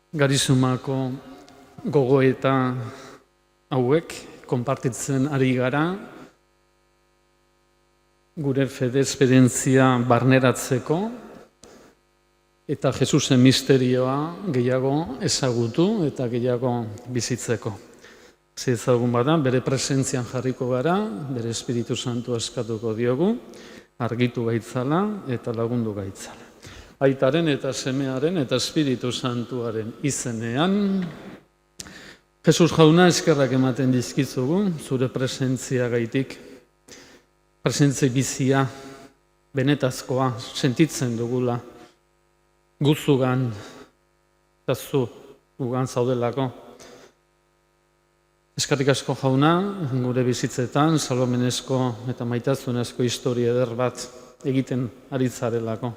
Garizumako gogoeta hauek konpartitzen ari gara, gure fede esperientzia barneratzeko eta Jesusen misterioa gehiago ezagutu eta gehiago bizitzeko. Ezagun bada, bere presentzian jarriko gara, bere Espiritu Santua eskatuko diogu, argitu gaitzala eta lagundu gaitzala. Aitaren eta Semearen eta Espiritu Santuaren izenean, Jesus jauna eskerrak ematen dizkizugu, zure presentzia gaitik, presentzia bizia, benetazkoa, sentitzen dugula, guzugan, eta zu gugan zaudelako. Eskerrik asko jauna, gure bizitzetan, salbamenezko eta maitasunezko historia eder bat egiten ari zarelako.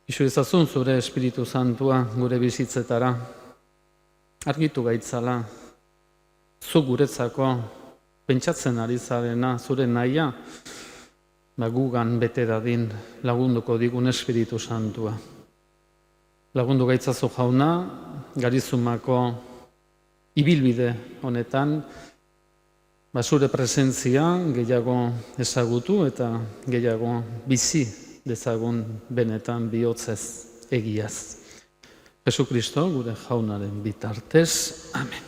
Isu ezazun zure Espiritu Santua gure bizitzetara, argitu gaitzala, zu guretzako pentsatzen ari zarena, zure nahia, gugan bete dadin lagunduko digun Espiritu Santua. Lagundu gaitzazu jauna, Garizumako ibilbide honetan, zure presentzia gehiago ezagutu eta gehiago bizi dezagun benetan bihotzez egiaz. Jesukristo gure jaunaren bitartez. Amen.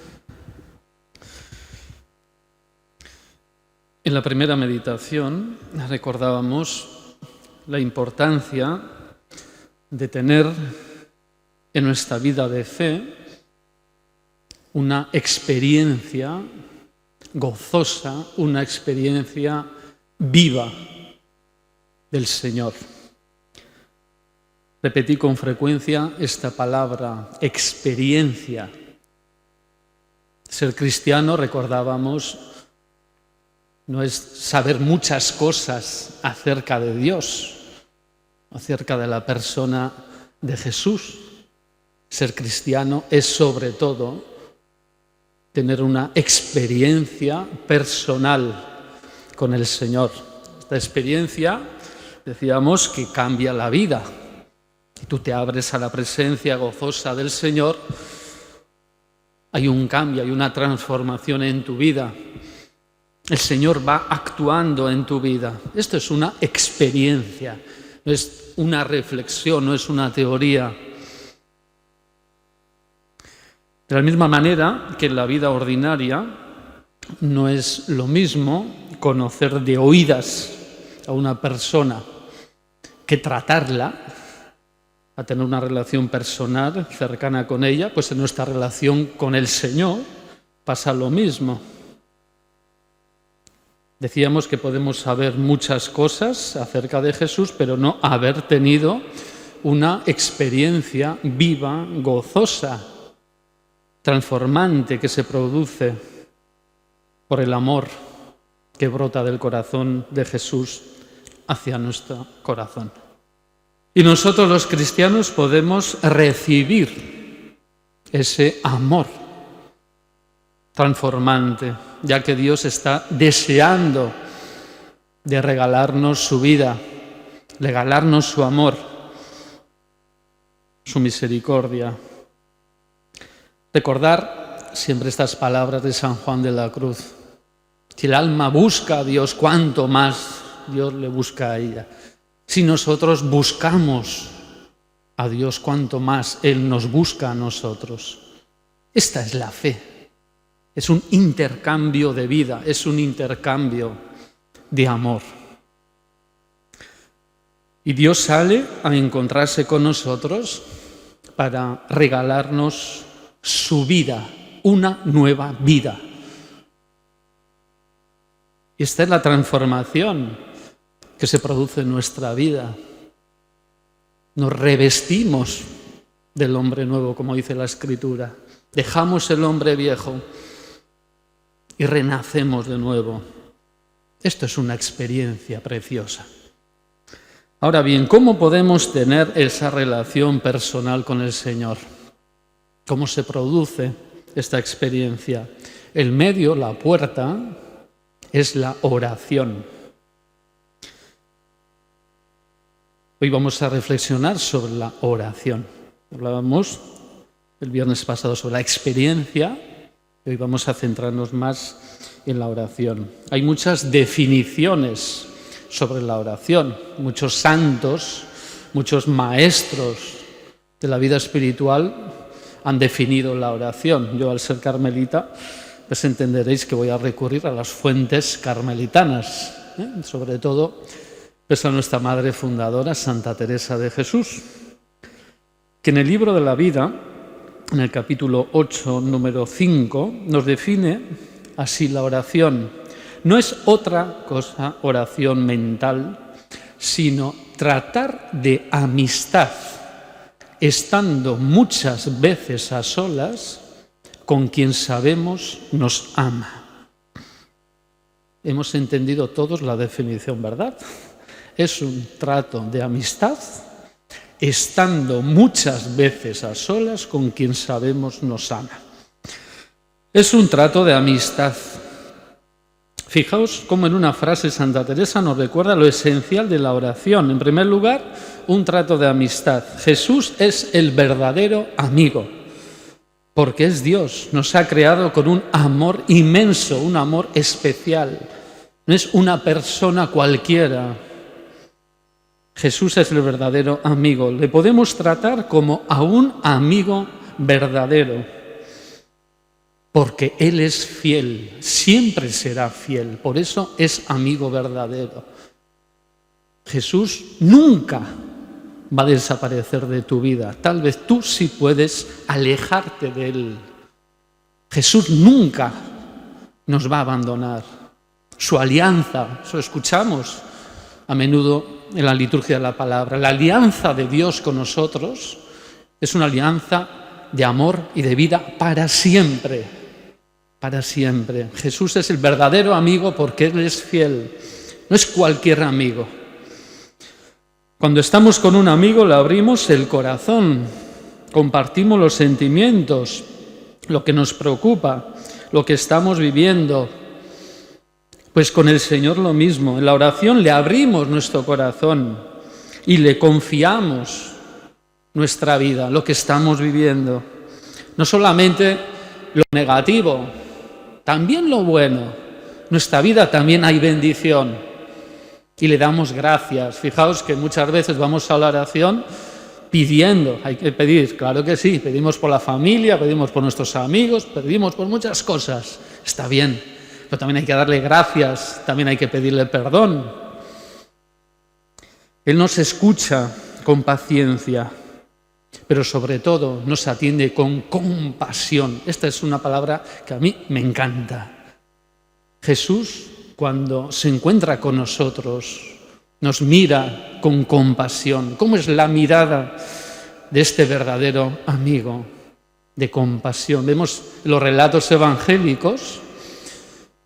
En la primera meditación recordábamos la importancia de tener en nuestra vida de fe una experiencia gozosa, una experiencia viva del Señor. Repetí con frecuencia esta palabra, experiencia. Ser cristiano, recordábamos, no es saber muchas cosas acerca de Dios, acerca de la persona de Jesús. Ser cristiano es sobre todo tener una experiencia personal con el Señor. Esta experiencia, decíamos, que cambia la vida. Si tú te abres a la presencia gozosa del Señor, hay un cambio, hay una transformación en tu vida. El Señor va actuando en tu vida. Esto es una experiencia, no es una reflexión, no es una teoría. De la misma manera que en la vida ordinaria no es lo mismo conocer de oídas a una persona que tratarla, a tener una relación personal cercana con ella, pues en nuestra relación con el Señor pasa lo mismo. Decíamos que podemos saber muchas cosas acerca de Jesús, pero no haber tenido una experiencia viva, gozosa, transformante que se produce por el amor que brota del corazón de Jesús hacia nuestro corazón. Y nosotros los cristianos podemos recibir ese amor transformante, ya que Dios está deseando de regalarnos su vida, regalarnos su amor, su misericordia. Recordar siempre estas palabras de San Juan de la Cruz. Si el alma busca a Dios, cuánto más Dios le busca a ella. Si nosotros buscamos a Dios, cuánto más Él nos busca a nosotros. Esta es la fe. Es un intercambio de vida, es un intercambio de amor. Y Dios sale a encontrarse con nosotros para regalarnos su vida, una nueva vida. Y esta es la transformación que se produce en nuestra vida. Nos revestimos del hombre nuevo, como dice la Escritura. Dejamos el hombre viejo y renacemos de nuevo. Esto es una experiencia preciosa. Ahora bien, ¿cómo podemos tener esa relación personal con el Señor? ¿Cómo se produce esta experiencia? El medio, la puerta, es la oración. Hoy vamos a reflexionar sobre la oración. Hablábamos el viernes pasado sobre la experiencia, y hoy vamos a centrarnos más en la oración. Hay muchas definiciones sobre la oración, muchos santos, muchos maestros de la vida espiritual han definido la oración. Yo, al ser carmelita, pues entenderéis que voy a recurrir a las fuentes carmelitanas, sobre todo pues a nuestra madre fundadora, Santa Teresa de Jesús, que en el libro de la vida, en el capítulo 8, número 5, nos define así la oración. No es otra cosa oración mental, sino tratar de amistad, estando muchas veces a solas con quien sabemos nos ama. Hemos entendido todos la definición, ¿verdad? Es un trato de amistad, estando muchas veces a solas con quien sabemos nos ama. Es un trato de amistad. Fijaos cómo en una frase Santa Teresa nos recuerda lo esencial de la oración. En primer lugar, un trato de amistad. Jesús es el verdadero amigo, porque es Dios. Nos ha creado con un amor inmenso, un amor especial. No es una persona cualquiera. Jesús es el verdadero amigo. Le podemos tratar como a un amigo verdadero, porque Él es fiel, siempre será fiel, por eso es amigo verdadero. Jesús nunca va a desaparecer de tu vida, tal vez tú sí puedes alejarte de Él. Jesús nunca nos va a abandonar. Su alianza, eso escuchamos a menudo en la liturgia de la palabra, la alianza de Dios con nosotros es una alianza de amor y de vida para siempre. Para siempre. Jesús es el verdadero amigo porque Él es fiel. No es cualquier amigo. Cuando estamos con un amigo le abrimos el corazón, compartimos los sentimientos, lo que nos preocupa, lo que estamos viviendo. Pues con el Señor lo mismo. En la oración le abrimos nuestro corazón y le confiamos nuestra vida, lo que estamos viviendo. No solamente lo negativo, también lo bueno. En nuestra vida también hay bendición y le damos gracias. Fijaos que muchas veces vamos a la oración pidiendo, hay que pedir, claro que sí, pedimos por la familia, pedimos por nuestros amigos, pedimos por muchas cosas, está bien, pero también hay que darle gracias, también hay que pedirle perdón. Él nos escucha con paciencia, pero sobre todo nos atiende con compasión. Esta es una palabra que a mí me encanta. Jesús, cuando se encuentra con nosotros, nos mira con compasión. ¿Cómo es la mirada de este verdadero amigo? De compasión. Vemos los relatos evangélicos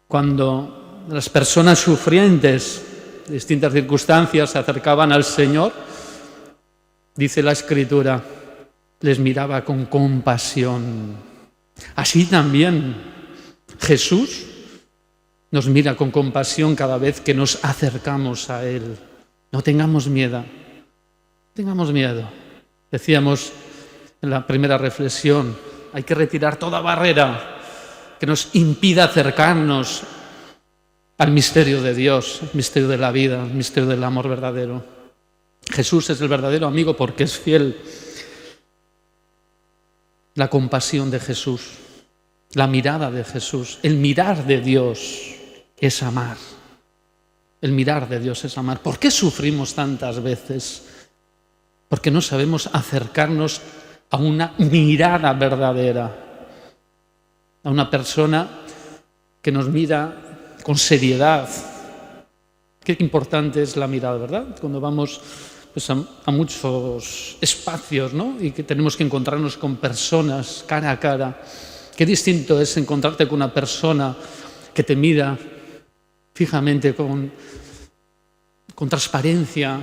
cuando las personas sufrientes de distintas circunstancias se acercaban al Señor, dice la Escritura, les miraba con compasión. Así también Jesús nos mira con compasión cada vez que nos acercamos a Él. No tengamos miedo, no tengamos miedo. Decíamos en la primera reflexión, hay que retirar toda barrera que nos impida acercarnos al misterio de Dios, al misterio de la vida, al misterio del amor verdadero. Jesús es el verdadero amigo porque es fiel. La compasión de Jesús, la mirada de Jesús, el mirar de Dios es amar. El mirar de Dios es amar. ¿Por qué sufrimos tantas veces? Porque no sabemos acercarnos a una mirada verdadera, a una persona que nos mira con seriedad. Qué importante es la mirada, ¿verdad? Cuando vamos pues a muchos espacios, ¿no? Y que tenemos que encontrarnos con personas cara a cara. Qué distinto es encontrarte con una persona que te mira fijamente con transparencia,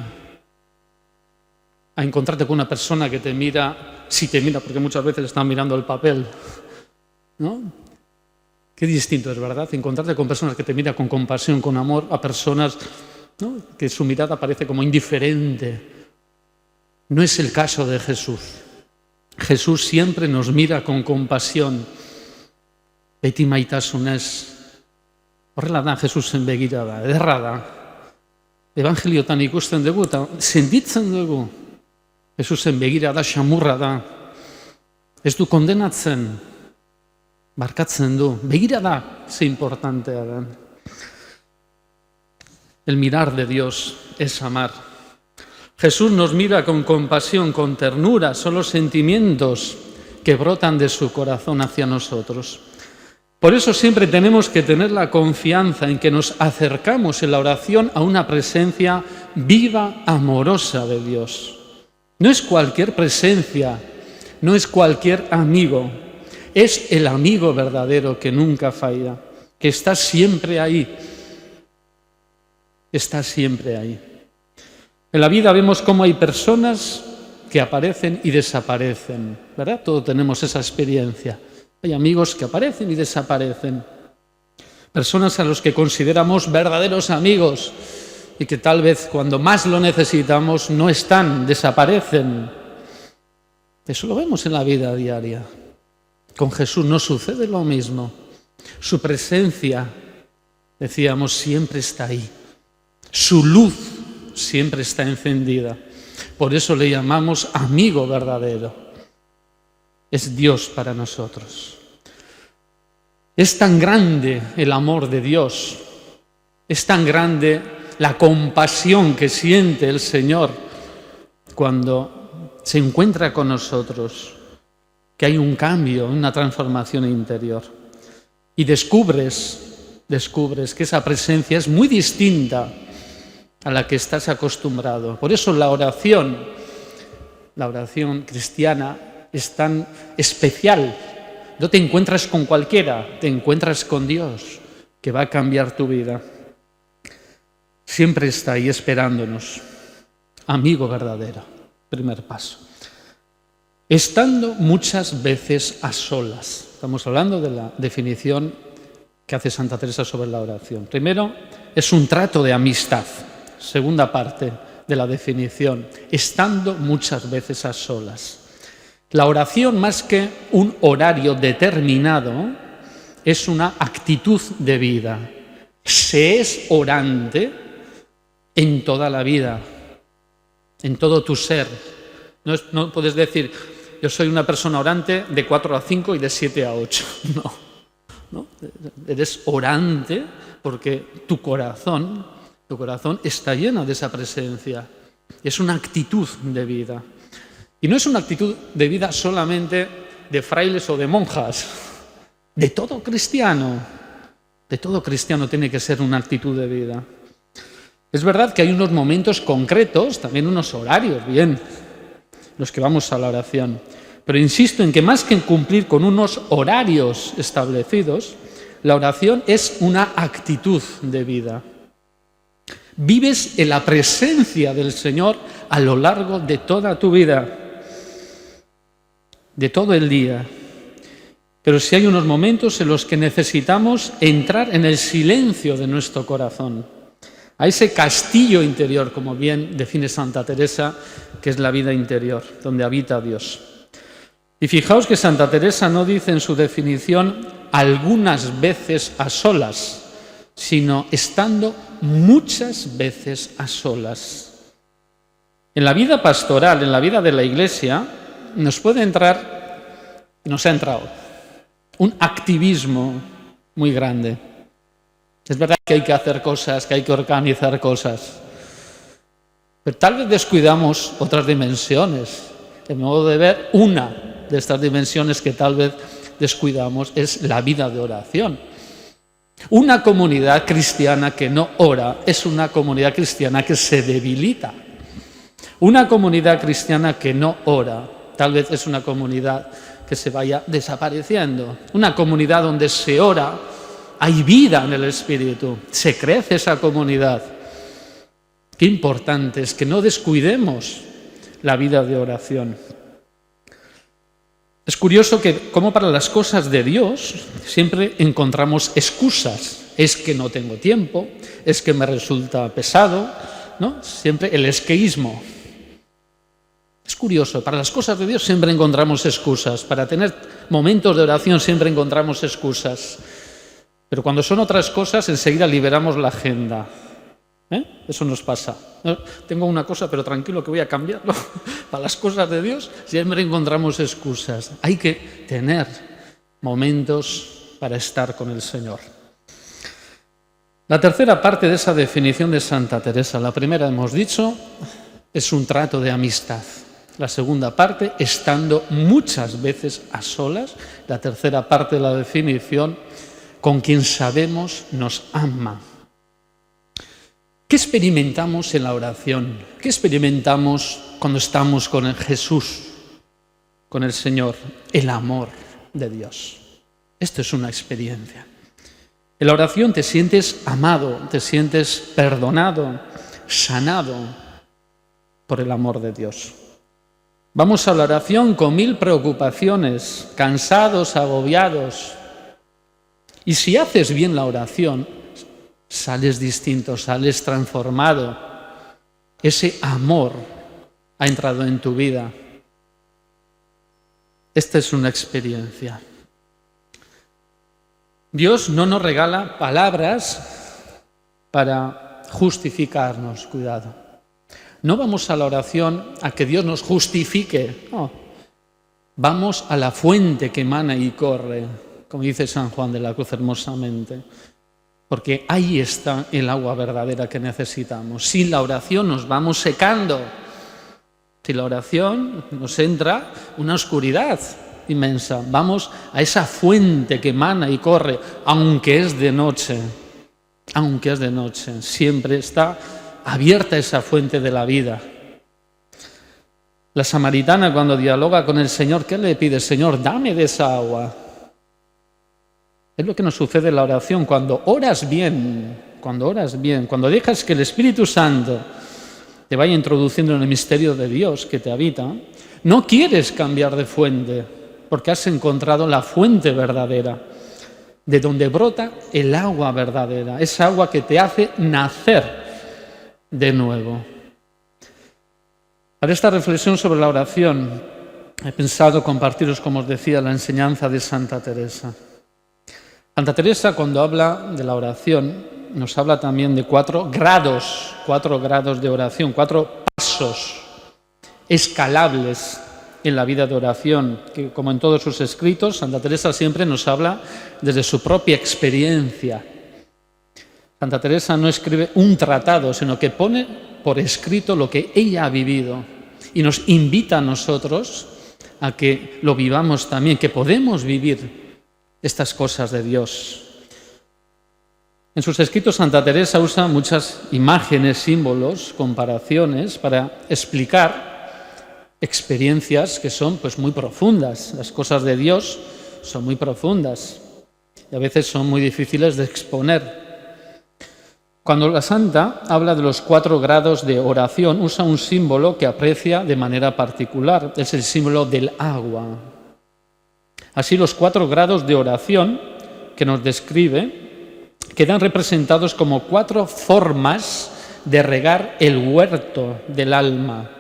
a encontrarte con una persona que te mira, si te mira, porque muchas veces están mirando el papel, ¿no? Qué distinto es, ¿verdad? Encontrarte con personas que te miran con compasión, con amor, a personas, ¿no?, que su mirada parece como indiferente. No es el caso de Jesús. Jesús siempre nos mira con compasión. Beti maitasunez. Horrela da Jesusen begirada, ederra da. Evangeliotan ikusten dugu eta sentitzen dugu. Jesusen begirada xamurra da. Ez du kondenatzen, barkatzen du. Begirada ze importantea da. El mirar de Dios es amar. Jesús nos mira con compasión, con ternura, son los sentimientos que brotan de su corazón hacia nosotros. Por eso siempre tenemos que tener la confianza en que nos acercamos en la oración a una presencia viva, amorosa de Dios. No es cualquier presencia, no es cualquier amigo, es el amigo verdadero que nunca falla, que está siempre ahí. Está siempre ahí. En la vida vemos cómo hay personas que aparecen y desaparecen, ¿verdad? Todos tenemos esa experiencia. Hay amigos que aparecen y desaparecen. Personas a los que consideramos verdaderos amigos y que tal vez cuando más lo necesitamos no están, desaparecen. Eso lo vemos en la vida diaria. Con Jesús no sucede lo mismo. Su presencia, decíamos, siempre está ahí. Su luz siempre está encendida. Por eso le llamamos amigo verdadero. Es Dios para nosotros. Es tan grande el amor de Dios, es tan grande la compasión que siente el Señor cuando se encuentra con nosotros, que hay un cambio, una transformación interior. Y descubres que esa presencia es muy distinta a la que estás acostumbrado. Por eso la oración cristiana es tan especial. No te encuentras con cualquiera, te encuentras con Dios, que va a cambiar tu vida. Siempre está ahí esperándonos. Amigo verdadero, primer paso. Estando muchas veces a solas. Estamos hablando de la definición que hace Santa Teresa sobre la oración. Primero, es un trato de amistad. Segunda parte de la definición, estando muchas veces a solas. La oración, más que un horario determinado, es una actitud de vida. Se es orante en toda la vida, en todo tu ser. No puedes decir, yo soy una persona orante de 4 a 5 y de 7 a 8. No. Eres orante porque tu corazón está lleno de esa presencia. Es una actitud de vida. Y no es una actitud de vida solamente de frailes o de monjas. De todo cristiano tiene que ser una actitud de vida. Es verdad que hay unos momentos concretos, también unos horarios, bien, los que vamos a la oración. Pero insisto en que más que cumplir con unos horarios establecidos, la oración es una actitud de vida. Vives en la presencia del Señor a lo largo de toda tu vida, de todo el día. Pero sí hay unos momentos en los que necesitamos entrar en el silencio de nuestro corazón, a ese castillo interior, como bien define Santa Teresa, que es la vida interior, donde habita Dios. Y fijaos que Santa Teresa no dice en su definición algunas veces a solas, sino estando muchas veces a solas. En la vida pastoral, en la vida de la Iglesia, nos ha entrado un activismo muy grande. Es verdad que hay que hacer cosas, que hay que organizar cosas, pero tal vez descuidamos otras dimensiones. De modo de ver, una de estas dimensiones que tal vez descuidamos es la vida de oración. Una comunidad cristiana que no ora es una comunidad cristiana que se debilita. Una comunidad cristiana que no ora tal vez es una comunidad que se vaya desapareciendo. Una comunidad donde se ora, hay vida en el Espíritu, se crece esa comunidad. Qué importante es que no descuidemos la vida de oración. Es curioso que, como para las cosas de Dios, siempre encontramos excusas. Es que no tengo tiempo, es que me resulta pesado, ¿no? Siempre el esqueísmo. Es curioso, para las cosas de Dios siempre encontramos excusas, para tener momentos de oración siempre encontramos excusas, pero cuando son otras cosas enseguida liberamos la agenda. Eso nos pasa. Tengo una cosa, pero tranquilo que voy a cambiarlo. Para las cosas de Dios siempre encontramos excusas. Hay que tener momentos para estar con el Señor. La tercera parte de esa definición de Santa Teresa, la primera hemos dicho, es un trato de amistad. La segunda parte, estando muchas veces a solas. La tercera parte de la definición, con quien sabemos nos ama. ¿Qué experimentamos en la oración? ¿Qué experimentamos cuando estamos con Jesús, con el Señor? El amor de Dios. Esto es una experiencia. En la oración te sientes amado, te sientes perdonado, sanado por el amor de Dios. Vamos a la oración con 1000 preocupaciones, cansados, agobiados. Y si haces bien la oración, sales distinto, sales transformado. Ese amor ha entrado en tu vida. Esta es una experiencia. Dios no nos regala palabras para justificarnos, cuidado. No vamos a la oración a que Dios nos justifique, no. Vamos a la fuente que emana y corre, como dice San Juan de la Cruz hermosamente, porque ahí está el agua verdadera que necesitamos. Sin la oración nos vamos secando. Sin la oración nos entra una oscuridad inmensa. Vamos a esa fuente que emana y corre, aunque es de noche. Aunque es de noche, siempre está abierta esa fuente de la vida. La samaritana, cuando dialoga con el Señor, ¿qué le pide? Señor, dame de esa agua. Es lo que nos sucede en la oración. Cuando oras bien, cuando dejas que el Espíritu Santo te vaya introduciendo en el misterio de Dios que te habita, no quieres cambiar de fuente, porque has encontrado la fuente verdadera, de donde brota el agua verdadera, esa agua que te hace nacer de nuevo. Para esta reflexión sobre la oración, he pensado compartiros, como os decía, la enseñanza de Santa Teresa. Santa Teresa, cuando habla de la oración, nos habla también de 4 grados de oración, 4 pasos escalables en la vida de oración, que como en todos sus escritos, Santa Teresa siempre nos habla desde su propia experiencia. Santa Teresa no escribe un tratado, sino que pone por escrito lo que ella ha vivido y nos invita a nosotros a que lo vivamos también, que podemos vivir estas cosas de Dios. En sus escritos Santa Teresa usa muchas imágenes, símbolos, comparaciones para explicar experiencias que son muy profundas. Las cosas de Dios son muy profundas y a veces son muy difíciles de exponer. Cuando la santa habla de los 4 grados de oración, usa un símbolo que aprecia de manera particular. Es el símbolo del agua. Así, los 4 grados de oración que nos describe quedan representados como 4 formas de regar el huerto del alma,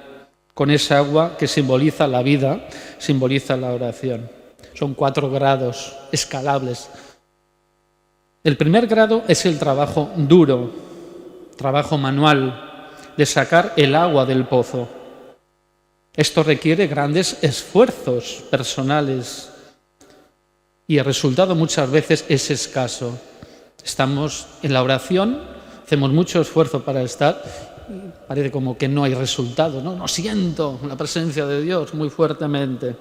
con esa agua que simboliza la vida, simboliza la oración. Son 4 grados escalables. El primer grado es el trabajo duro, trabajo manual, de sacar el agua del pozo. Esto requiere grandes esfuerzos personales y el resultado muchas veces es escaso. Estamos en la oración, hacemos mucho esfuerzo para estar, y parece como que no hay resultado, no siento la presencia de Dios muy fuertemente.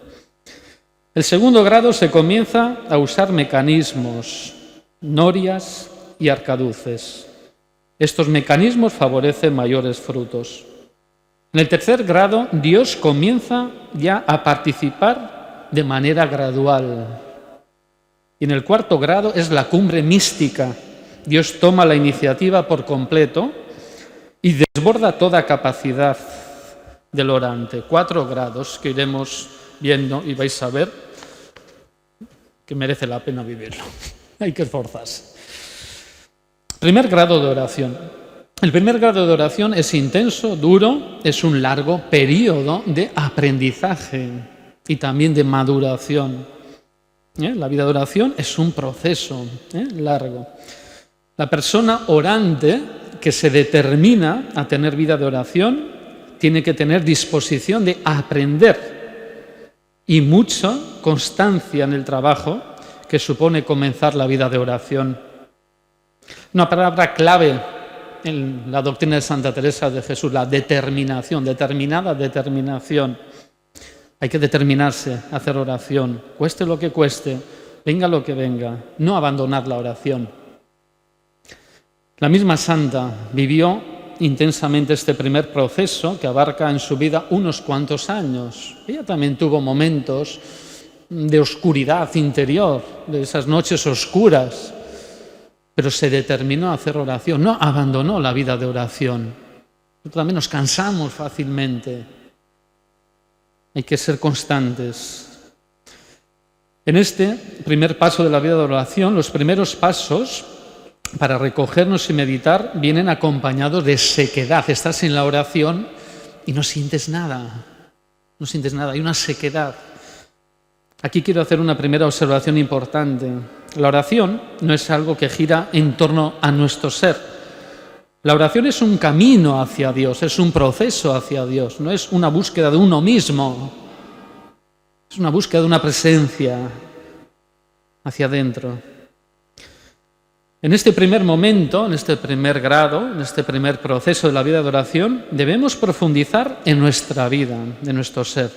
El segundo grado se comienza a usar mecanismos, norias y arcaduces. Estos mecanismos favorecen mayores frutos. En el tercer grado, Dios comienza ya a participar de manera gradual. Y en el cuarto grado es la cumbre mística. Dios toma la iniciativa por completo y desborda toda capacidad del orante. 4 grados que iremos viendo y vais a ver que merece la pena vivirlo. Hay que esforzarse. Primer grado de oración. El primer grado de oración es intenso, duro, es un largo periodo de aprendizaje y también de maduración. La vida de oración es un proceso largo. La persona orante que se determina a tener vida de oración tiene que tener disposición de aprender y mucha constancia en el trabajo que supone comenzar la vida de oración. Una palabra clave en la doctrina de Santa Teresa de Jesús, la determinación, determinada determinación. Hay que determinarse a hacer oración, cueste lo que cueste, venga lo que venga, no abandonar la oración. La misma santa vivió intensamente este primer proceso que abarca en su vida unos cuantos años. Ella también tuvo momentos de oscuridad interior, de esas noches oscuras, pero se determinó a hacer oración, no abandonó la vida de oración. Nosotros también nos cansamos fácilmente. Hay que ser constantes. En este primer paso de la vida de oración, los primeros pasos para recogernos y meditar vienen acompañados de sequedad. Estás en la oración y no sientes nada. No sientes nada, hay una sequedad. Aquí quiero hacer una primera observación importante. La oración no es algo que gira en torno a nuestro ser. La oración es un camino hacia Dios, es un proceso hacia Dios, no es una búsqueda de uno mismo, es una búsqueda de una presencia hacia adentro. En este primer momento, en este primer grado, en este primer proceso de la vida de oración, debemos profundizar en nuestra vida, en nuestro ser.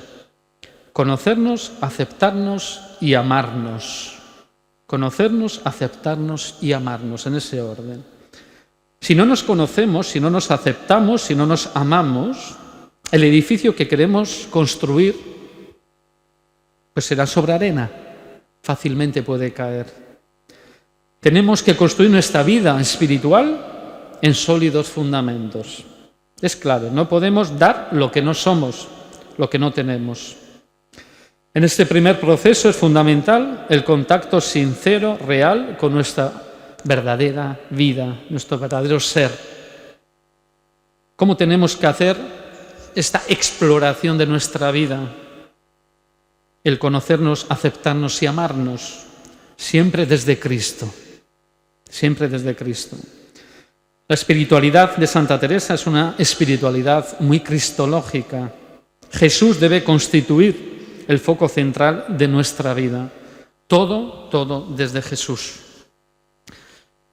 Conocernos, aceptarnos y amarnos. Conocernos, aceptarnos y amarnos, en ese orden. Si no nos conocemos, si no nos aceptamos, si no nos amamos, el edificio que queremos construir pues será sobre arena, fácilmente puede caer. Tenemos que construir nuestra vida espiritual en sólidos fundamentos. Es claro, no podemos dar lo que no somos, lo que no tenemos. En este primer proceso es fundamental el contacto sincero, real, con nuestra verdadera vida, nuestro verdadero ser. ¿Cómo tenemos que hacer esta exploración de nuestra vida? El conocernos, aceptarnos y amarnos, siempre desde Cristo. Siempre desde Cristo. La espiritualidad de Santa Teresa es una espiritualidad muy cristológica. Jesús debe constituir el foco central de nuestra vida. Todo desde Jesús.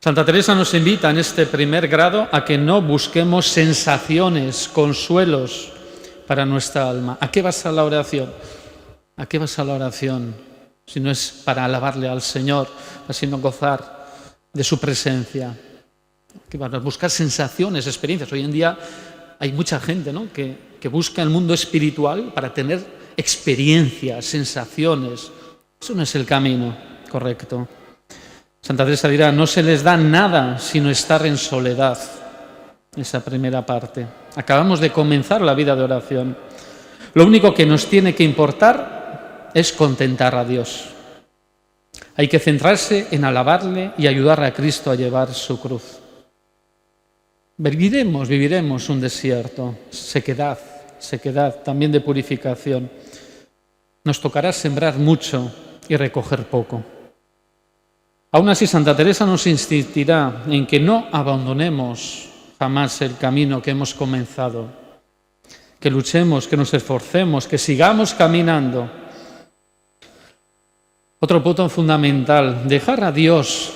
Santa Teresa nos invita en este primer grado a que no busquemos sensaciones, consuelos para nuestra alma. ¿A qué vas a la oración? ¿A qué vas a la oración? Si no es para alabarle al Señor, sino gozar de su presencia. ¿Qué vas a buscar? Sensaciones, experiencias. Hoy en día hay mucha gente, ¿no?, que busca el mundo espiritual para tener experiencias, sensaciones. Eso no es el camino correcto. Santa Teresa dirá, no se les da nada sino estar en soledad. Esa primera parte. Acabamos de comenzar la vida de oración. Lo único que nos tiene que importar es contentar a Dios. Hay que centrarse en alabarle y ayudar a Cristo a llevar su cruz. Viviremos un desierto, sequedad, también de purificación. Nos tocará sembrar mucho y recoger poco. Aún así, Santa Teresa nos insistirá en que no abandonemos jamás el camino que hemos comenzado, que luchemos, que nos esforcemos, que sigamos caminando. Otro punto fundamental, dejar a Dios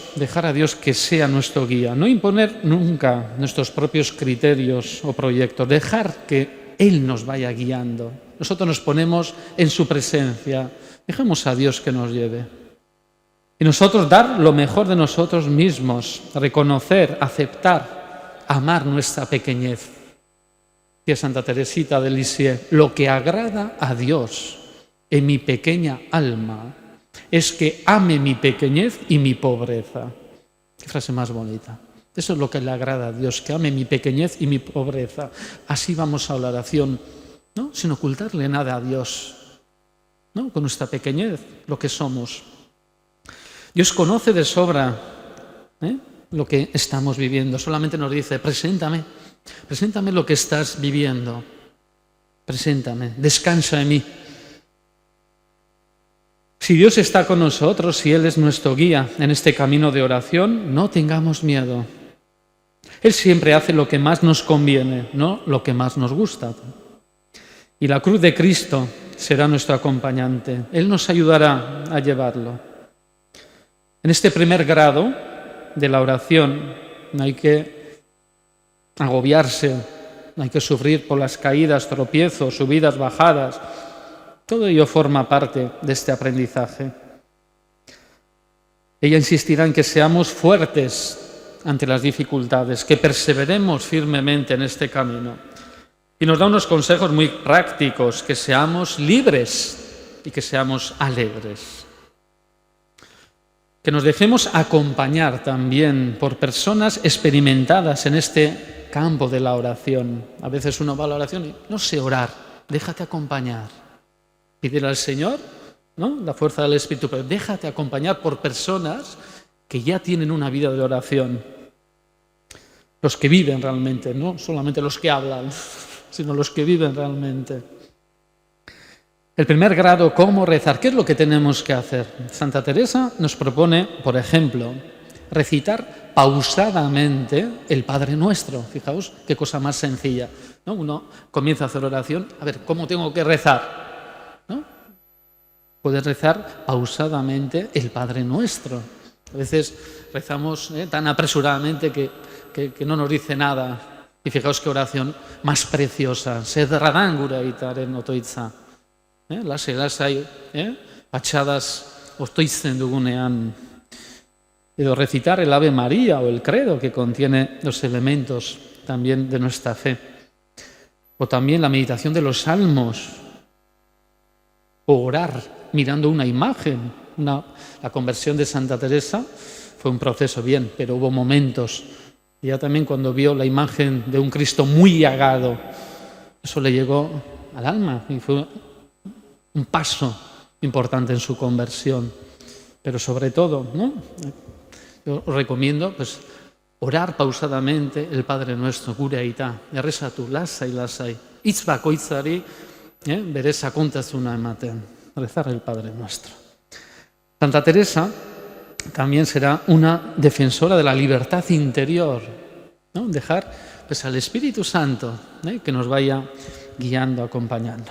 que sea nuestro guía, no imponer nunca nuestros propios criterios o proyectos, dejar que Él nos vaya guiando. Nosotros nos ponemos en su presencia, dejemos a Dios que nos lleve. Y nosotros dar lo mejor de nosotros mismos, reconocer, aceptar, amar nuestra pequeñez. Decía Santa Teresita de Lisieux, lo que agrada a Dios en mi pequeña alma es que ame mi pequeñez y mi pobreza. Qué frase más bonita. Eso es lo que le agrada a Dios, que ame mi pequeñez y mi pobreza. Así vamos a la oración, ¿no?, sin ocultarle nada a Dios, ¿no?, con nuestra pequeñez, lo que somos. Dios conoce de sobra lo que estamos viviendo. Solamente nos dice, preséntame lo que estás viviendo. Preséntame, descansa en mí. Si Dios está con nosotros, si Él es nuestro guía en este camino de oración, no tengamos miedo. Él siempre hace lo que más nos conviene, no lo que más nos gusta. Y la cruz de Cristo será nuestro acompañante. Él nos ayudará a llevarlo. En este primer grado de la oración no hay que agobiarse, no hay que sufrir por las caídas, tropiezos, subidas, bajadas. Todo ello forma parte de este aprendizaje. Ella insistirá en que seamos fuertes ante las dificultades, que perseveremos firmemente en este camino. Y nos da unos consejos muy prácticos, que seamos libres y que seamos alegres. Que nos dejemos acompañar también por personas experimentadas en este campo de la oración. A veces uno va a la oración y no sé orar, déjate acompañar. Pídele al Señor, ¿no?, la fuerza del Espíritu, pero déjate acompañar por personas que ya tienen una vida de oración. Los que viven realmente, no solamente los que hablan, sino los que viven realmente. El primer grado, ¿cómo rezar? ¿Qué es lo que tenemos que hacer? Santa Teresa nos propone, por ejemplo, recitar pausadamente el Padre Nuestro. Fijaos qué cosa más sencilla, ¿no? Uno comienza a hacer oración, a ver, ¿cómo tengo que rezar? ¿No? Puedes rezar pausadamente el Padre Nuestro. A veces rezamos tan apresuradamente que no nos dice nada. Y fijaos qué oración más preciosa. Sed radangura itaren otoitza. Lasai, patxadas otoitzen dugunean. Edo recitar el Ave María o el Credo, que contiene los elementos también de nuestra fe. O también la meditación de los salmos. O orar mirando una imagen. La conversión de Santa Teresa fue un proceso bien, pero hubo momentos. Ya también cuando vio la imagen de un Cristo muy llagado, eso le llegó al alma y fue un paso importante en su conversión. Pero sobre todo, ¿no?, yo os recomiendo pues, orar pausadamente el Padre Nuestro, gure aita, errezatu, lasai, hitz bakoitzari, bere sakontasuna ematen, rezar el Padre Nuestro. Santa Teresa también será una defensora de la libertad interior, ¿no? Dejar pues, al Espíritu Santo que nos vaya guiando, acompañando.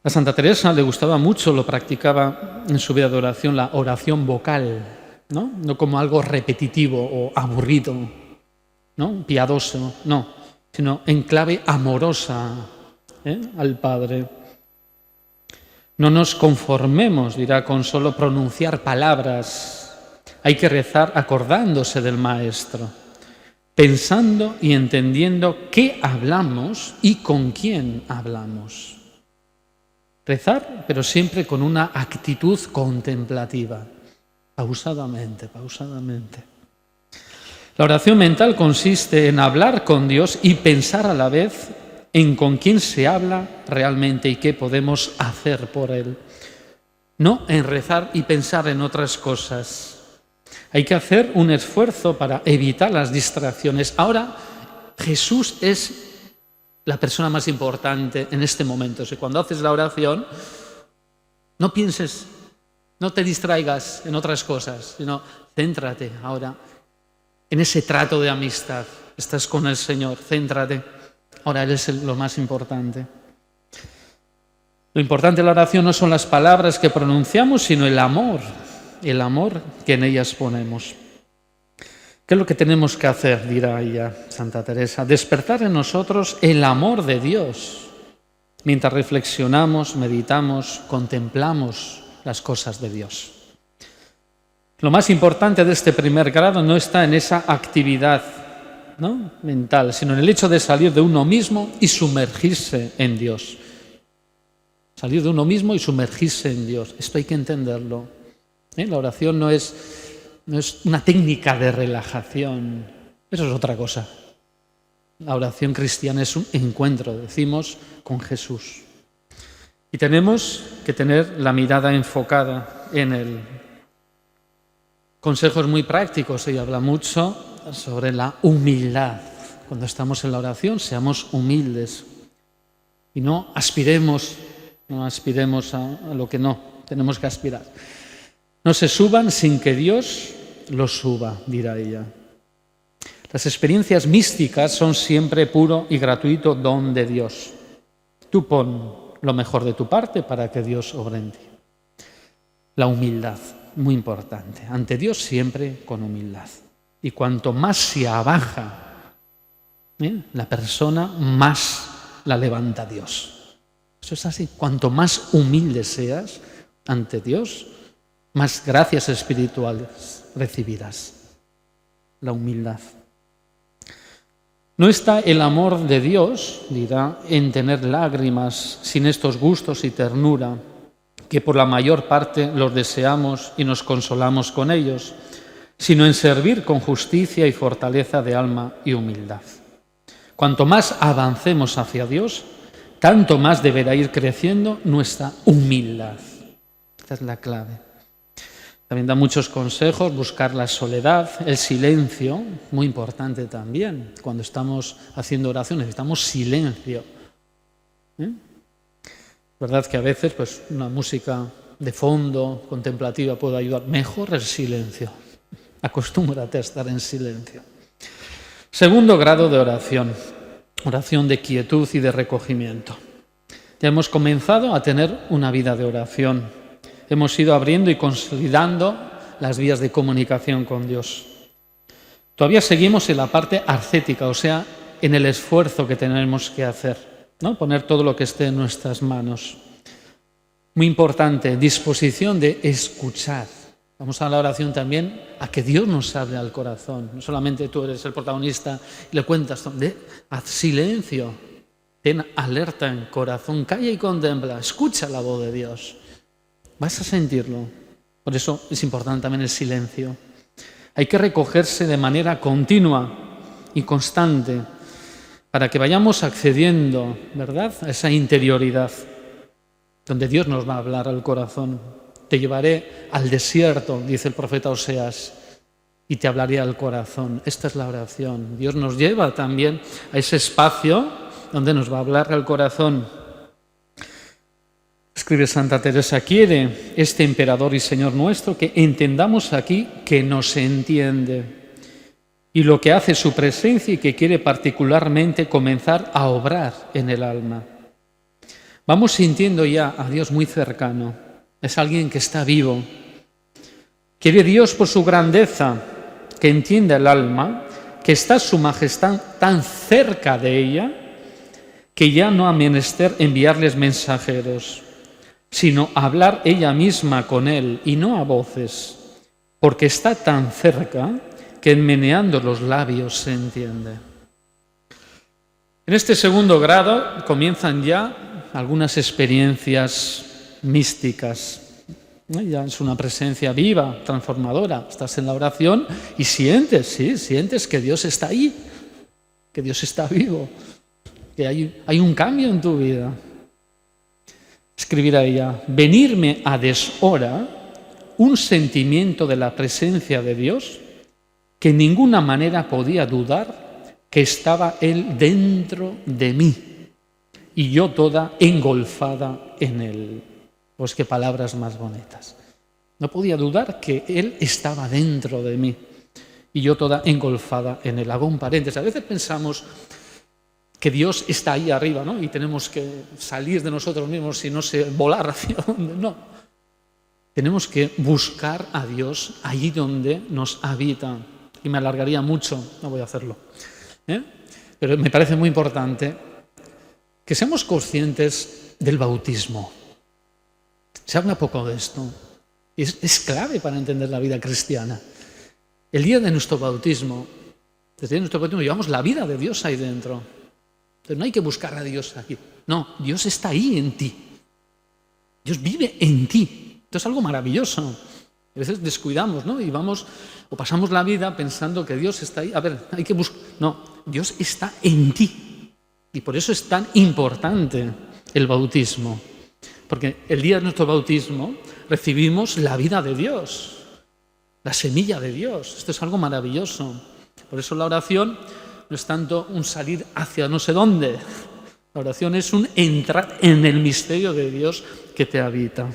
A Santa Teresa le gustaba mucho, lo practicaba en su vida de oración, la oración vocal, no como algo repetitivo o aburrido, ¿no?, piadoso, no, sino en clave amorosa al Padre. No nos conformemos, dirá, con solo pronunciar palabras. Hay que rezar acordándose del Maestro, pensando y entendiendo qué hablamos y con quién hablamos. Rezar, pero siempre con una actitud contemplativa, pausadamente. La oración mental consiste en hablar con Dios y pensar a la vez en con quién se habla realmente y qué podemos hacer por Él. No en rezar y pensar en otras cosas. Hay que hacer un esfuerzo para evitar las distracciones. Ahora, Jesús es la persona más importante en este momento. O sea, cuando haces la oración, no pienses, no te distraigas en otras cosas, sino céntrate ahora en ese trato de amistad. Estás con el Señor, céntrate. Ahora Él es lo más importante. Lo importante de la oración no son las palabras que pronunciamos, sino el amor que en ellas ponemos. ¿Qué es lo que tenemos que hacer?, dirá ella, Santa Teresa. Despertar en nosotros el amor de Dios mientras reflexionamos, meditamos, contemplamos las cosas de Dios. Lo más importante de este primer grado no está en esa actividad, ¿no?, mental, sino en el hecho de salir de uno mismo y sumergirse en Dios. Salir de uno mismo y sumergirse en Dios. Esto hay que entenderlo. La oración no es una técnica de relajación. Eso es otra cosa. La oración cristiana es un encuentro, decimos, con Jesús. Y tenemos que tener la mirada enfocada en Él. consejos muy prácticos. Ella habla mucho sobre la humildad. Cuando estamos en la oración, seamos humildes y no aspiremos a lo que no tenemos que aspirar. No se suban sin que Dios los suba, dirá ella. Las experiencias místicas son siempre puro y gratuito don de Dios. Tú pon lo mejor de tu parte para que Dios obre en ti. La humildad, muy importante. Ante Dios siempre con humildad. Y cuanto más se abaja la persona, más la levanta Dios. Eso es así. Cuanto más humilde seas ante Dios, más gracias espirituales recibirás. La humildad. No está el amor de Dios, dirá, en tener lágrimas sin estos gustos y ternura, que por la mayor parte los deseamos y nos consolamos con ellos, sino en servir con justicia y fortaleza de alma y humildad. Cuanto más avancemos hacia Dios, tanto más deberá ir creciendo nuestra humildad. Esta es la clave. También da muchos consejos, buscar la soledad, el silencio, muy importante también. Cuando estamos haciendo oración necesitamos silencio. ¿Verdad que a veces una música de fondo contemplativa puede ayudar? Mejor el silencio. Acostúmbrate a estar en silencio. Segundo grado de oración, oración de quietud y de recogimiento. Ya hemos comenzado a tener una vida de oración. Hemos ido abriendo y consolidando las vías de comunicación con Dios. Todavía seguimos en la parte ascética, o sea, en el esfuerzo que tenemos que hacer, ¿no? Poner todo lo que esté en nuestras manos. Muy importante, disposición de escuchar. Vamos a la oración también a que Dios nos hable al corazón. No solamente tú eres el protagonista y le cuentas, haz silencio, ten alerta en corazón, calla y contempla, escucha la voz de Dios. Vas a sentirlo. Por eso es importante también el silencio. Hay que recogerse de manera continua y constante para que vayamos accediendo, ¿verdad?, a esa interioridad donde Dios nos va a hablar al corazón. Te llevaré al desierto, dice el profeta Oseas, y te hablaré al corazón. Esta es la oración. Dios nos lleva también a ese espacio donde nos va a hablar al corazón. Escribe Santa Teresa, quiere este emperador y Señor nuestro que entendamos aquí que nos entiende y lo que hace su presencia y que quiere particularmente comenzar a obrar en el alma. Vamos sintiendo ya a Dios muy cercano, es alguien que está vivo. Quiere Dios por su grandeza que entienda el alma, que está su majestad tan cerca de ella que ya no ha menester enviarles mensajeros, sino hablar ella misma con él y no a voces, porque está tan cerca que meneando los labios se entiende. En este segundo grado comienzan ya algunas experiencias místicas. Ya es una presencia viva, transformadora. Estás en la oración y sientes que Dios está ahí, que Dios está vivo, que hay un cambio en tu vida. Escribirá ella, venirme a deshora un sentimiento de la presencia de Dios que en ninguna manera podía dudar que estaba Él dentro de mí y yo toda engolfada en Él. Pues qué palabras más bonitas. No podía dudar que Él estaba dentro de mí y yo toda engolfada en Él. Hago un paréntesis. A veces pensamos que Dios está ahí arriba, ¿no? Y tenemos que salir de nosotros mismos y no sé, volar hacia donde. No. Tenemos que buscar a Dios allí donde nos habita. Y me alargaría mucho, no voy a hacerlo. Pero me parece muy importante que seamos conscientes del bautismo. Se habla poco de esto. Es clave para entender la vida cristiana. El día de nuestro bautismo, desde el día de nuestro bautismo llevamos la vida de Dios ahí dentro. Entonces no hay que buscar a Dios aquí. No, Dios está ahí en ti. Dios vive en ti. Esto es algo maravilloso. A veces descuidamos, ¿no? Y vamos o pasamos la vida pensando que Dios está ahí. A ver, hay que buscar. No, Dios está en ti. Y por eso es tan importante el bautismo. Porque el día de nuestro bautismo recibimos la vida de Dios. la semilla de Dios. Esto es algo maravilloso. Por eso la oración no es tanto un salir hacia no sé dónde. La oración es un entrar en el misterio de Dios que te habita.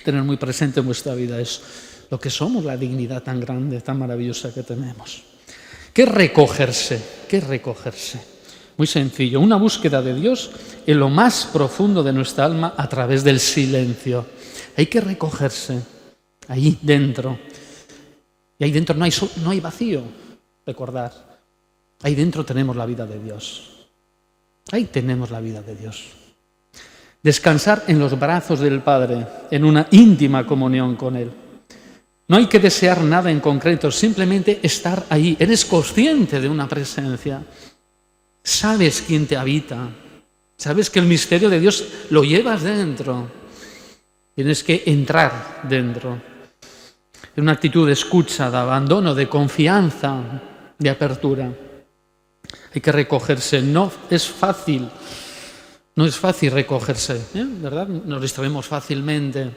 Tener muy presente en vuestra vida es lo que somos, la dignidad tan grande, tan maravillosa que tenemos. ¿Qué es recogerse? ¿Qué es recogerse? Muy sencillo, una búsqueda de Dios en lo más profundo de nuestra alma a través del silencio. Hay que recogerse ahí dentro. Y ahí dentro no hay vacío, recordar. Ahí dentro tenemos la vida de Dios. Ahí tenemos la vida de Dios. Descansar en los brazos del Padre, en una íntima comunión con Él. No hay que desear nada en concreto, simplemente estar ahí. Eres consciente de una presencia. Sabes quién te habita. Sabes que el misterio de Dios lo llevas dentro. Tienes que entrar dentro. En una actitud de escucha, de abandono, de confianza, de apertura. Hay que recogerse. No es fácil recogerse, ¿verdad? Nos distraemos fácilmente.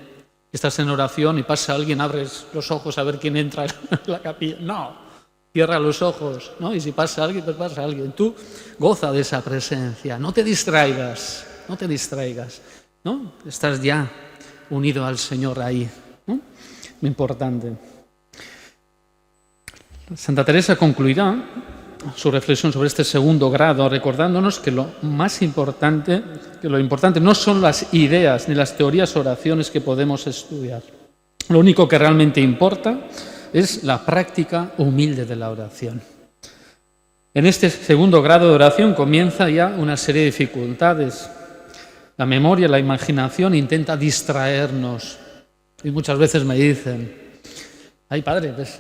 Estás en oración y pasa alguien, abres los ojos a ver quién entra en la capilla. No, cierra los ojos, ¿no? Y si pasa alguien, pues pasa alguien. Tú goza de esa presencia. No te distraigas, ¿no? Estás ya unido al Señor ahí, ¿no? Muy importante. Santa Teresa concluirá su reflexión sobre este segundo grado, recordándonos que lo importante no son las ideas ni las teorías o oraciones que podemos estudiar. Lo único que realmente importa es la práctica humilde de la oración. En este segundo grado de oración comienza ya una serie de dificultades. La memoria, la imaginación intenta distraernos. Y muchas veces me dicen, ay padre, pues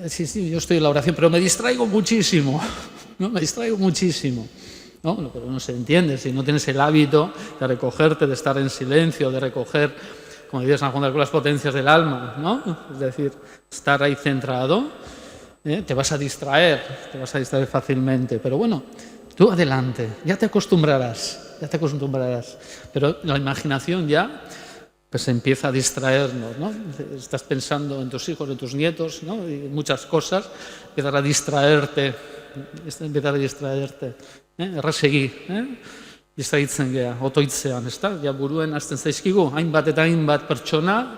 sí, yo estoy en la oración, pero me distraigo muchísimo, ¿no? ¿No? Pero no se entiende, si no tienes el hábito de recogerte, de estar en silencio, de recoger, como decía San Juan de Arco, las potencias del alma, ¿no? Es decir, estar ahí centrado, te vas a distraer fácilmente, pero bueno, tú adelante, ya te acostumbrarás, pero la imaginación ya pues empieza a distraernos, ¿no? Estás pensando en tus hijos, en tus nietos, ¿no? Y muchas cosas, empezar a distraerte, errasegi, distraitzen gea, otoitzean, ezta? Ja buruen hasten zaizkigu, hainbat eta hainbat pertsona,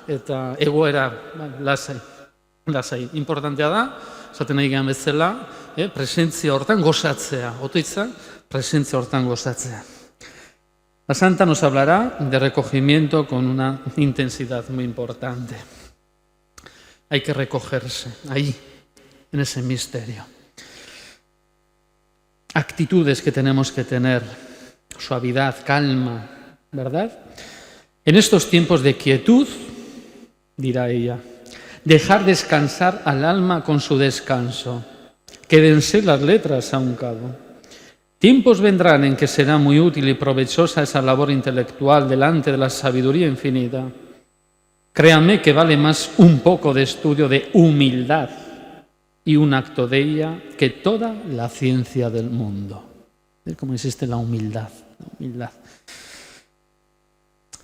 eta egoera, lasai. Importantea da, esaten nahi gehan bezala, presentzia hortan gozatzea, otoitza, presentzia hortan gozatzea. La Santa nos hablará de recogimiento con una intensidad muy importante. Hay que recogerse ahí, en ese misterio. Actitudes que tenemos que tener, suavidad, calma, ¿verdad? En estos tiempos de quietud, dirá ella, dejar descansar al alma con su descanso. Quédense las letras a un cabo. Tiempos vendrán en que será muy útil y provechosa esa labor intelectual delante de la sabiduría infinita. Créanme que vale más un poco de estudio de humildad y un acto de ella que toda la ciencia del mundo. ¿Ves cómo existe la humildad?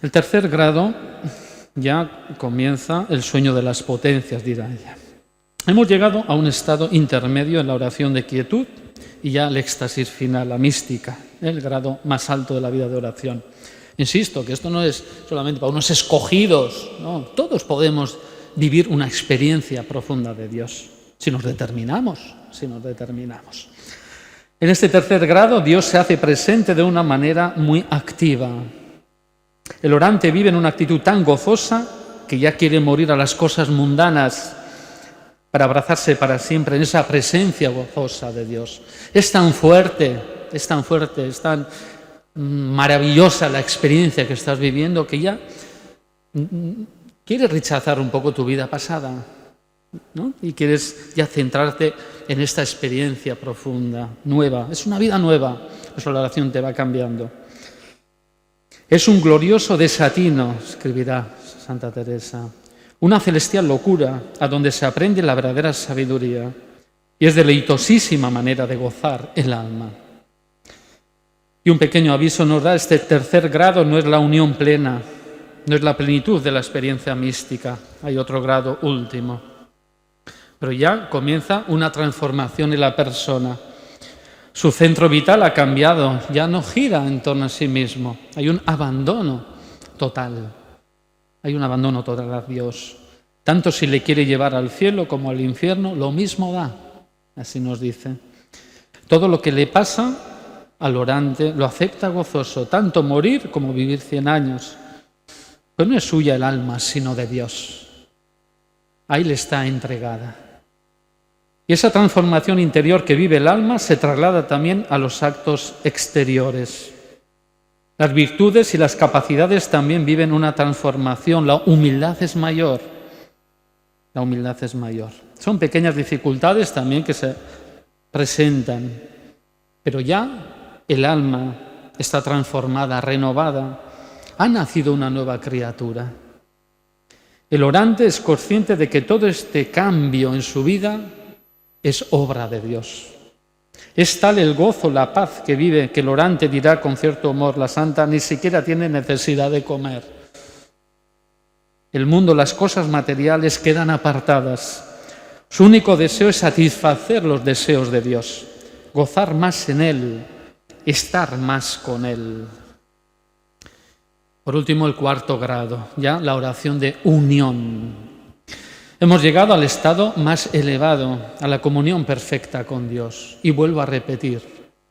El tercer grado ya comienza el sueño de las potencias, dirá ella. Hemos llegado a un estado intermedio en la oración de quietud y ya el éxtasis final, la mística, el grado más alto de la vida de oración. Insisto, que esto no es solamente para unos escogidos, no, todos podemos vivir una experiencia profunda de Dios, si nos determinamos. En este tercer grado, Dios se hace presente de una manera muy activa. El orante vive en una actitud tan gozosa que ya quiere morir a las cosas mundanas para abrazarse para siempre en esa presencia gozosa de Dios. Es tan fuerte, es tan maravillosa la experiencia que estás viviendo que ya quieres rechazar un poco tu vida pasada, ¿no? Y quieres ya centrarte en esta experiencia profunda, nueva. Es una vida nueva, pues la oración te va cambiando. Es un glorioso desatino, escribirá Santa Teresa. Una celestial locura a donde se aprende la verdadera sabiduría y es deleitosísima manera de gozar el alma. Y un pequeño aviso nos da, este tercer grado no es la unión plena, no es la plenitud de la experiencia mística, hay otro grado último. Pero ya comienza una transformación en la persona. Su centro vital ha cambiado, ya no gira en torno a sí mismo. Hay un abandono total. Hay un abandono total a Dios. Tanto si le quiere llevar al cielo como al infierno, lo mismo da. Así nos dice. Todo lo que le pasa al orante lo acepta gozoso, tanto morir como vivir 100 años. Pues no es suya el alma, sino de Dios. Ahí le está entregada. Y esa transformación interior que vive el alma se traslada también a los actos exteriores. Las virtudes y las capacidades también viven una transformación. La humildad es mayor. La humildad es mayor. Son pequeñas dificultades también que se presentan, pero ya el alma está transformada, renovada. Ha nacido una nueva criatura. El orante es consciente de que todo este cambio en su vida es obra de Dios. Es tal el gozo, la paz que vive, que el orante dirá con cierto humor, la santa ni siquiera tiene necesidad de comer. El mundo, las cosas materiales quedan apartadas. Su único deseo es satisfacer los deseos de Dios, gozar más en Él, estar más con Él. Por último, el cuarto grado, ya la oración de unión. Hemos llegado al estado más elevado, a la comunión perfecta con Dios. Y vuelvo a repetir,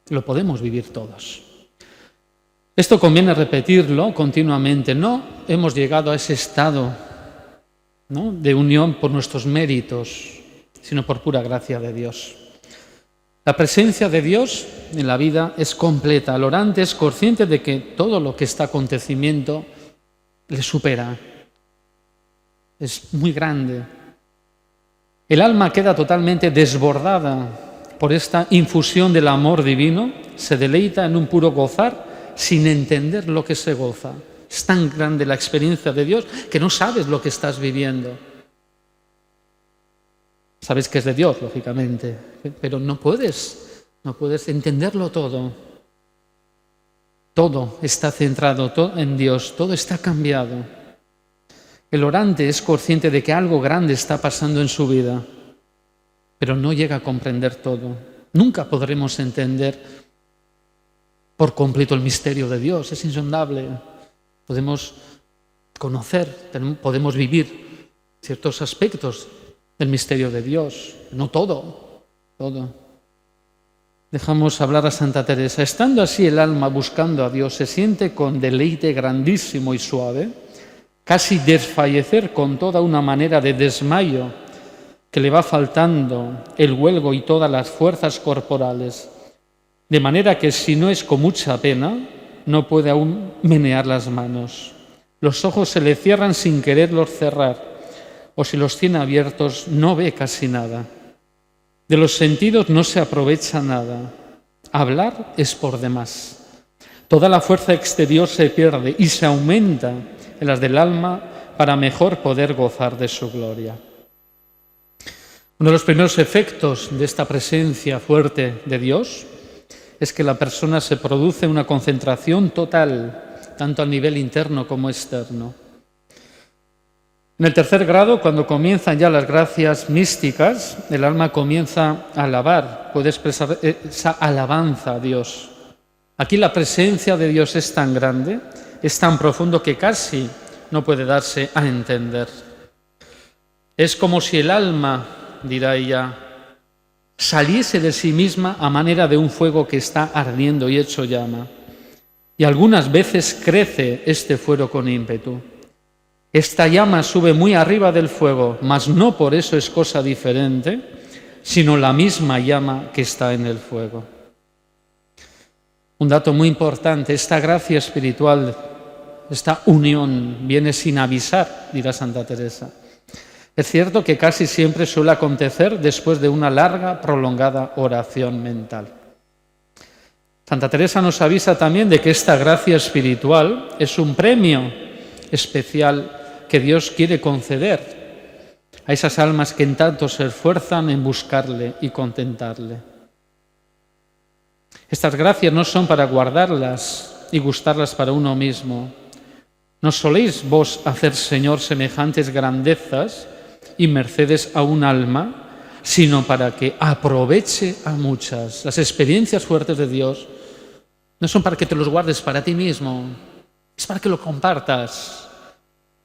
lo podemos vivir todos. Esto conviene repetirlo continuamente. No hemos llegado a ese estado, ¿no?, de unión por nuestros méritos, sino por pura gracia de Dios. La presencia de Dios en la vida es completa. El orante es consciente de que todo lo que está acontecimiento le supera. Es muy grande. El alma queda totalmente desbordada por esta infusión del amor divino, se deleita en un puro gozar sin entender lo que se goza. Es tan grande la experiencia de Dios que no sabes lo que estás viviendo. Sabes que es de Dios, lógicamente, pero no puedes entenderlo todo. Todo está centrado en Dios, todo está cambiado. El orante es consciente de que algo grande está pasando en su vida, pero no llega a comprender todo. Nunca podremos entender por completo el misterio de Dios, es insondable. Podemos conocer, podemos vivir ciertos aspectos del misterio de Dios, no todo. Dejamos hablar a Santa Teresa. Estando así el alma buscando a Dios, se siente con deleite grandísimo y suave, casi desfallecer con toda una manera de desmayo que le va faltando el huelgo y todas las fuerzas corporales, de manera que si no es con mucha pena, no puede aún menear las manos. Los ojos se le cierran sin quererlos cerrar, o si los tiene abiertos no ve casi nada. De los sentidos no se aprovecha nada. Hablar es por demás. Toda la fuerza exterior se pierde y se aumenta en las del alma para mejor poder gozar de su gloria. Uno de los primeros efectos de esta presencia fuerte de Dios es que la persona se produce una concentración total, tanto a nivel interno como externo. En el tercer grado, cuando comienzan ya las gracias místicas, el alma comienza a alabar, puede expresar esa alabanza a Dios. Aquí la presencia de Dios es tan grande, es tan profundo que casi no puede darse a entender. Es como si el alma, dirá ella, saliese de sí misma a manera de un fuego que está ardiendo y hecho llama. Y algunas veces crece este fuego con ímpetu. Esta llama sube muy arriba del fuego, mas no por eso es cosa diferente, sino la misma llama que está en el fuego. Un dato muy importante, esta gracia espiritual, esta unión viene sin avisar, dirá Santa Teresa. Es cierto que casi siempre suele acontecer después de una larga, prolongada oración mental. Santa Teresa nos avisa también de que esta gracia espiritual es un premio especial que Dios quiere conceder a esas almas que en tanto se esfuerzan en buscarle y contentarle. Estas gracias no son para guardarlas y gustarlas para uno mismo. No soléis vos hacer, Señor, semejantes grandezas y mercedes a un alma, sino para que aproveche a muchas. Las experiencias fuertes de Dios no son para que te los guardes para ti mismo, es para que lo compartas.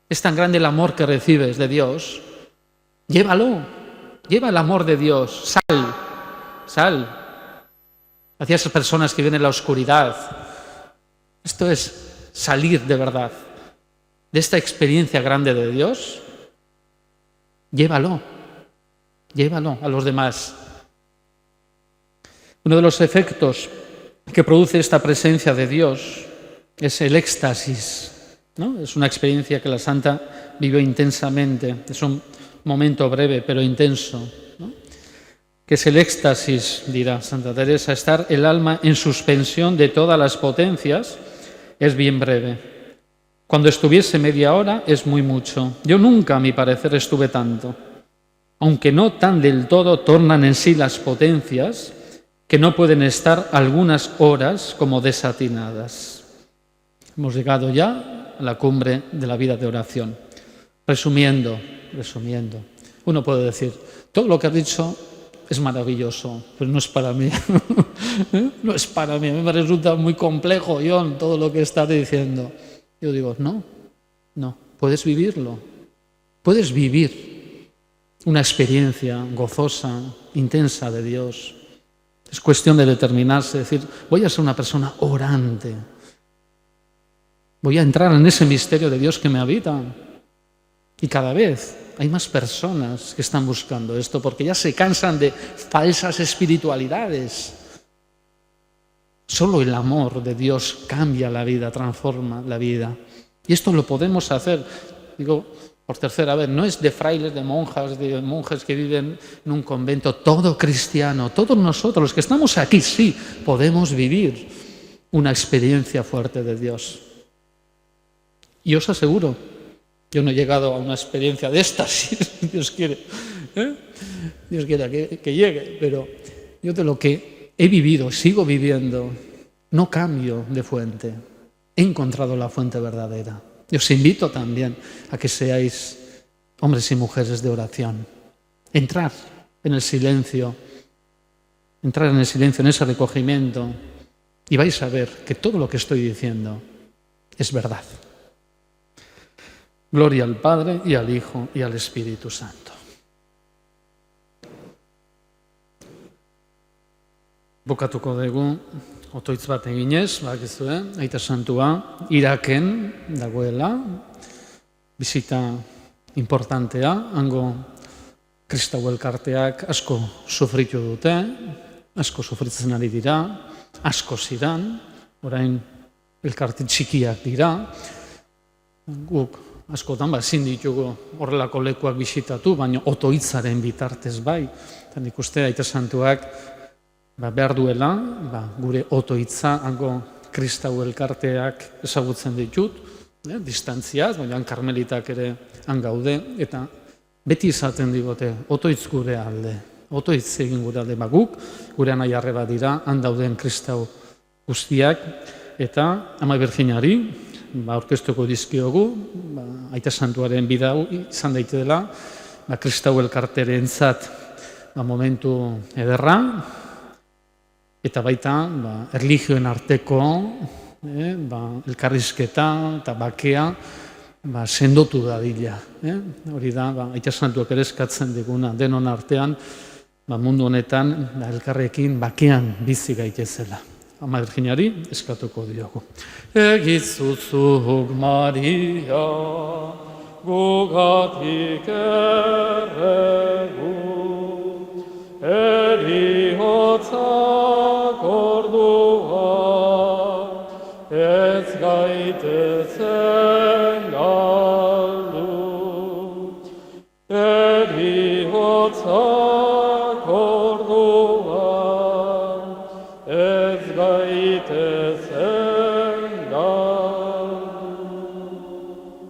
Es tan grande el amor que recibes de Dios. Llévalo, lleva el amor de Dios, sal hacia esas personas que viven en la oscuridad. Esto es salir de verdad de esta experiencia grande de Dios. Llévalo a los demás. Uno de los efectos que produce esta presencia de Dios es el éxtasis, ¿no? Es una experiencia que la santa vivió intensamente. Es un momento breve pero intenso, ¿no? Que es el éxtasis, dirá Santa Teresa, estar el alma en suspensión de todas las potencias es bien breve. Cuando estuviese media hora es muy mucho. Yo nunca, a mi parecer, estuve tanto. Aunque no tan del todo, tornan en sí las potencias que no pueden estar algunas horas como desatinadas. Hemos llegado ya a la cumbre de la vida de oración. Resumiendo, uno puede decir, todo lo que has dicho es maravilloso, pero no es para mí. No es para mí, a mí me resulta muy complejo, John, todo lo que estás diciendo. Yo digo, no, puedes vivirlo. Puedes vivir una experiencia gozosa, intensa de Dios. Es cuestión de determinarse, decir, voy a ser una persona orante. Voy a entrar en ese misterio de Dios que me habita. Y cada vez hay más personas que están buscando esto porque ya se cansan de falsas espiritualidades. Solo el amor de Dios cambia la vida, transforma la vida. Y esto lo podemos hacer, digo, por tercera vez, no es de frailes, de monjes que viven en un convento, todo cristiano, todos nosotros, los que estamos aquí, sí, podemos vivir una experiencia fuerte de Dios. Y os aseguro, yo no he llegado a una experiencia de éxtasis, Dios quiere, Dios quiera que llegue, pero yo de lo que he vivido, sigo viviendo, no cambio de fuente. He encontrado la fuente verdadera. Y os invito también a que seáis hombres y mujeres de oración. Entrar en el silencio, en ese recogimiento, y vais a ver que todo lo que estoy diciendo es verdad. Gloria al Padre, y al Hijo, y al Espíritu Santo. Bukatuko dugu, otoitz bat eginez, bakizue, Aita Santua, Iraken dagoela, bizita importantea, hango Kristau elkarteak asko sufritu dute, asko sufritzen ari dira, asko ziran, orain elkarte txikiak dira, guk askotan ezin ditugu horrelako lekuak bisitatu, baina otoitzaren bitartez bai, eta nik uste Aita Santuak behar duela, gure otoitza, hango Kristau elkarteak ezagutzen ditut, distantziaz, baina karmelitak ere han gaude, eta beti izaten digote, otoitz gure alde, otoitz egin gure alde, guk, gure anai arreba dira, han dauden Kristau guztiak, eta Ama Birjinari, aurkeztuko dizkiogu, Aita Santuaren bidau izan daite dela, Kristau elkarterentzat momentu ederra, eta baita erlijioen arteko elkarrizketa eta bakea sendotu dadila. Hori da, Aita Santuak ere eskatzen diguna denon artean, mundu honetan elkarrekin bakean bizi gaitezela. Ama Birjinari eskatuko diogu. Egitzuzuk Maria, gugatik erregu, eriotzak ordua, ez gaitezen galdu, eriotzak